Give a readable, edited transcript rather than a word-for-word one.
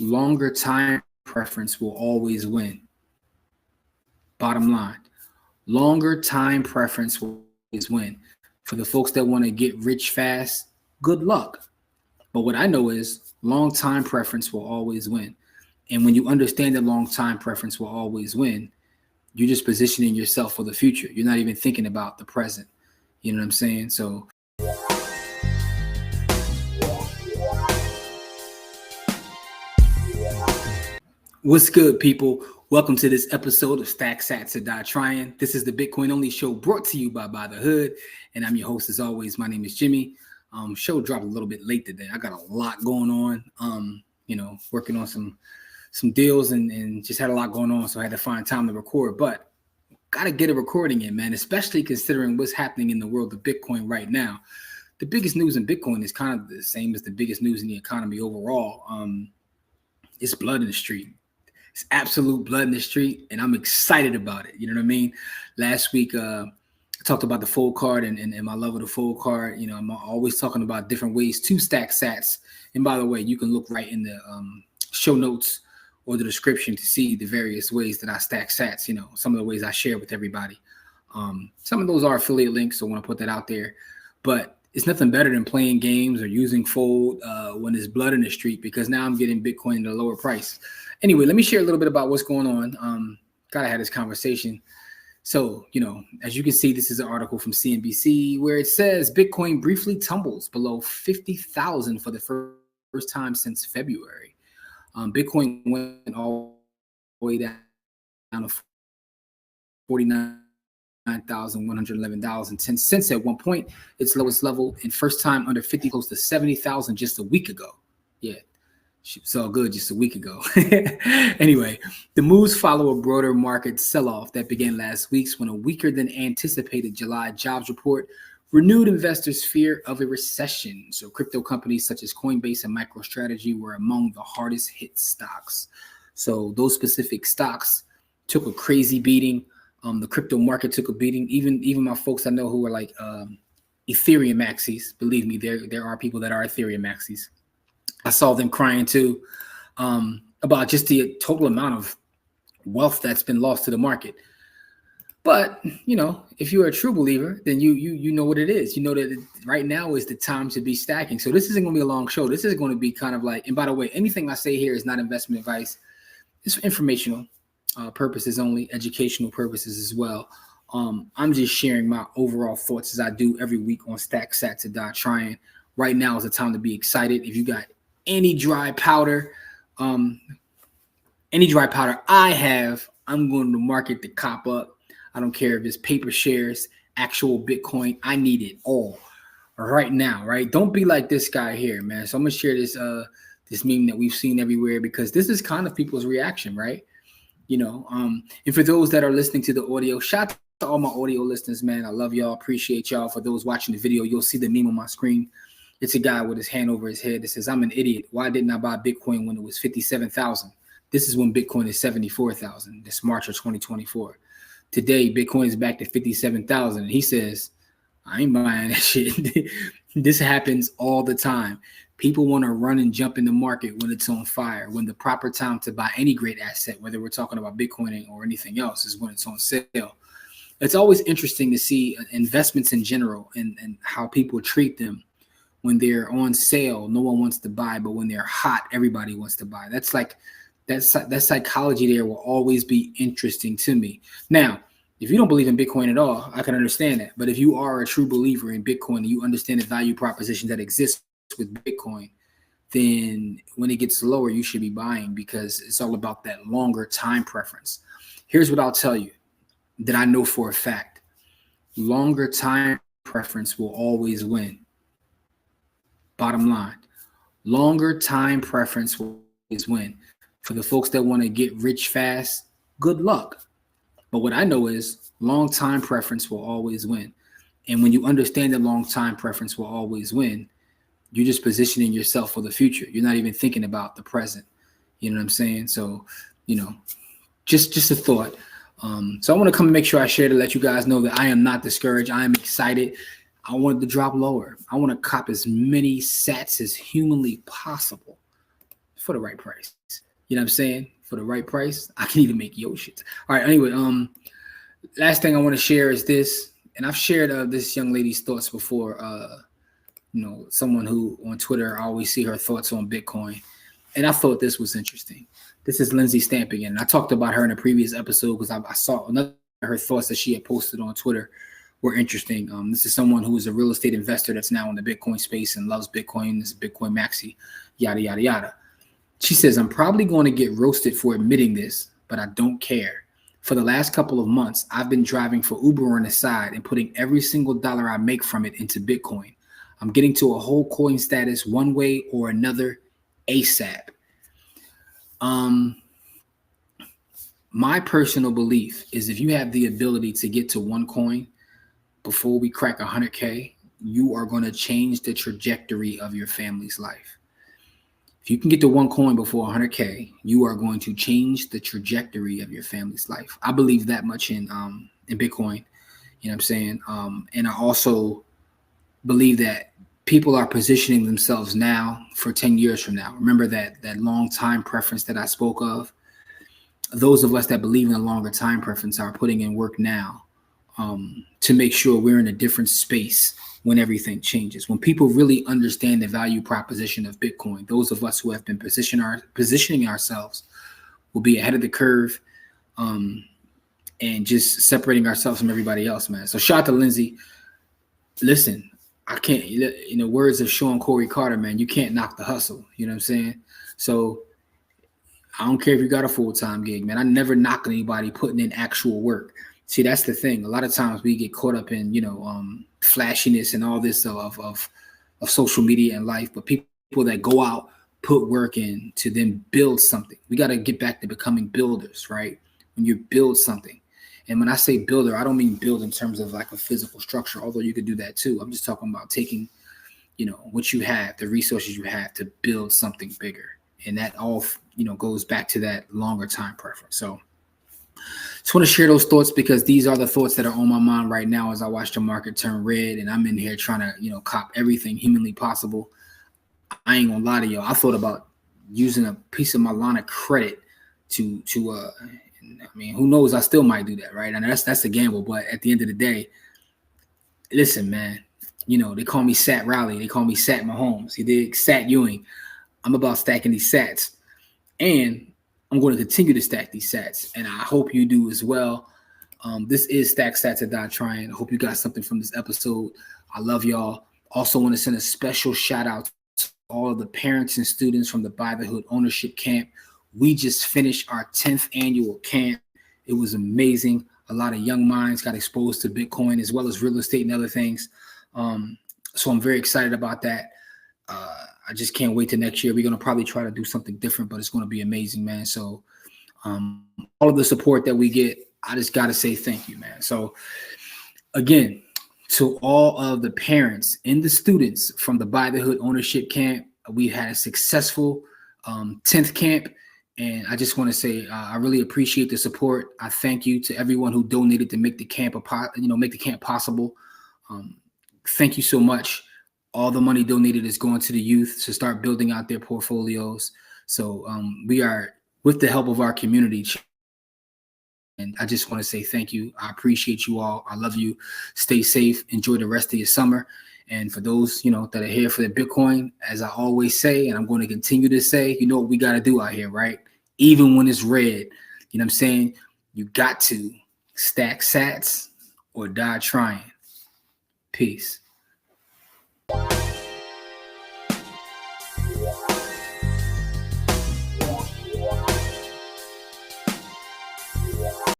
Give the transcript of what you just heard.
longer time preference will always win. Bottom line, longer time preference will always win. For the folks that want to get rich fast, good luck. But what I know is long time preference will always win. And when you understand that long time preference will always win, you're just positioning yourself for the future. You're not even thinking about the present. You know what I'm saying? So what's good, people? Welcome to this episode of Stack Sats or Die Trying. This is the Bitcoin Only Show brought to you by the Hood, and I'm your host as always. My name is Jimmy. Show dropped a little bit late today. I got a lot going on. Working on some deals and just had a lot going on, so I had to find time to record. But gotta get a recording in, man. Especially considering what's happening in the world of Bitcoin right now. The biggest news in Bitcoin is kind of the same as the biggest news in the economy overall. It's blood in the street. It's absolute blood in the street, and I'm excited about it. You know what I mean? Last week, I talked about the fold card and my love of the fold card. You know, I'm always talking about different ways to stack sats. And by the way, you can look right in the show notes or the description to see the various ways that I stack sats. You know, some of the ways I share with everybody. Some of those are affiliate links, so I want to put that out there. But it's nothing better than playing games or using fold when there's blood in the street, because now I'm getting Bitcoin at a lower price. Anyway, let me share a little bit about what's going on. Gotta have this conversation. So, as you can see, this is an article from CNBC where it says Bitcoin briefly tumbles below 50,000 for the first time since February. Bitcoin went all the way down to $49,111.10 at one point, its lowest level, and first time under 50, close to 70,000 just a week ago. Yeah. It's all good just a week ago. Anyway, the moves follow a broader market sell-off that began last week when a weaker than anticipated July jobs report renewed investors' fear of a recession. So crypto companies such as Coinbase and MicroStrategy were among the hardest hit stocks. So those specific stocks took a crazy beating. The crypto market took a beating. Even my folks I know who are like Ethereum maxis, believe me, there are people that are Ethereum maxis. I saw them crying too about just the total amount of wealth that's been lost to the market. But, if you're a true believer, then you know what it is. You know that right now is the time to be stacking. So this isn't going to be a long show. This is going to be kind of like, and by the way, anything I say here is not investment advice. It's for informational purposes only, educational purposes as well. I'm just sharing my overall thoughts as I do every week on Stack Sats or Die Trying. Right now is the time to be excited. If you got any dry powder I have, I'm going to market the cop up. I don't care if it's paper shares, actual Bitcoin. I need it all right now, right? Don't be like this guy here, man. So I'm going to share this meme that we've seen everywhere, because this is kind of people's reaction, right? And for those that are listening to the audio, shout out to all my audio listeners, man. I love y'all. Appreciate y'all. For those watching the video, you'll see the meme on my screen. It's a guy with his hand over his head that says, "I'm an idiot. Why didn't I buy Bitcoin when it was 57,000? This is when Bitcoin is 74,000. This March of 2024. Today, Bitcoin is back to 57,000. And he says, I ain't buying that shit." This happens all the time. People want to run and jump in the market when it's on fire, when the proper time to buy any great asset, whether we're talking about Bitcoin or anything else, is when it's on sale. It's always interesting to see investments in general and how people treat them. When they're on sale, no one wants to buy, but when they're hot, everybody wants to buy. That's like that psychology there will always be interesting to me. Now, if you don't believe in Bitcoin at all, I can understand that. But if you are a true believer in Bitcoin and you understand the value proposition that exists with Bitcoin, then when it gets lower, you should be buying, because it's all about that longer time preference. Here's what I'll tell you that I know for a fact. Longer time preference will always win. Bottom line, longer time preference will always win. For the folks that want to get rich fast, good luck. But what I know is long time preference will always win. And when you understand that long time preference will always win, you're just positioning yourself for the future. You're not even thinking about the present. You know what I'm saying? So, just a thought. So I want to come and make sure I share to let you guys know that I am not discouraged. I am excited. I wanted to drop lower. I want to cop as many sats as humanly possible for the right price. You know what I'm saying? For the right price, I can even make your shit. All right. Anyway, last thing I want to share is this, and I've shared this young lady's thoughts before. Someone who on Twitter, I always see her thoughts on Bitcoin, and I thought this was interesting. This is Lindsay Stamp again. I talked about her in a previous episode because I saw another her thoughts that she had posted on Twitter were interesting. This is someone who is a real estate investor that's now in the Bitcoin space and loves Bitcoin. This is Bitcoin Maxi, yada, yada, yada. She says, I'm probably going to get roasted for admitting this, but I don't care. For the last couple of months, I've been driving for Uber on the side and putting every single dollar I make from it into Bitcoin. I'm getting to a whole coin status one way or another ASAP. My personal belief is if you have the ability to get to one coin before we crack 100K, you are going to change the trajectory of your family's life. If you can get to one coin before 100K, you are going to change the trajectory of your family's life. I believe that much in Bitcoin. You know what I'm saying? And I also believe that people are positioning themselves now for 10 years from now. Remember that long time preference that I spoke of? Those of us that believe in a longer time preference are putting in work now to make sure we're in a different space when everything changes. When people really understand the value proposition of Bitcoin, those of us who have been positioning ourselves will be ahead of the curve and just separating ourselves from everybody else, man. So shout out to Lindsay. Listen, I can't, words of Sean Corey Carter, man, you can't knock the hustle. You know what I'm saying? So I don't care if you got a full-time gig, man. I never knock anybody putting in actual work. See, that's the thing. A lot of times we get caught up in, flashiness and all this of social media and life. But people that go out, put work in to then build something. We got to get back to becoming builders, right? When you build something. And when I say builder, I don't mean build in terms of like a physical structure, although you could do that too. I'm just talking about taking, what you have, the resources you have to build something bigger. And that all, goes back to that longer time preference. So just want to share those thoughts because these are the thoughts that are on my mind right now as I watch the market turn red and I'm in here trying to, cop everything humanly possible. I ain't gonna lie to y'all. I thought about using a piece of my line of credit to who knows? I still might do that, right? And that's a gamble. But at the end of the day, listen, man, they call me Sat Riley. They call me Sat Mahomes. He did Sat Ewing. I'm about stacking these sats. And I'm going to continue to stack these sats. And I hope you do as well. This is Stack Sats and Die Trying. I hope you got something from this episode. I love y'all. Also want to send a special shout out to all of the parents and students from the Buy the Hood Ownership Camp. We just finished our 10th annual camp. It was amazing. A lot of young minds got exposed to Bitcoin as well as real estate and other things. So I'm very excited about that. I just can't wait till next year. We're going to probably try to do something different, but it's going to be amazing, man. So all of the support that we get, I just got to say thank you, man. So again, to all of the parents and the students from the Buy the Hood Ownership Camp, we had a successful 10th camp. And I just want to say I really appreciate the support. I thank you to everyone who donated to make the camp possible. Thank you so much. All the money donated is going to the youth to start building out their portfolios. So we are, with the help of our community. And I just want to say thank you. I appreciate you all. I love you. Stay safe. Enjoy the rest of your summer. And for those, that are here for the Bitcoin, as I always say, and I'm going to continue to say, what we got to do out here, right? Even when it's red, you know what I'm saying? You got to stack sats or die trying. Peace.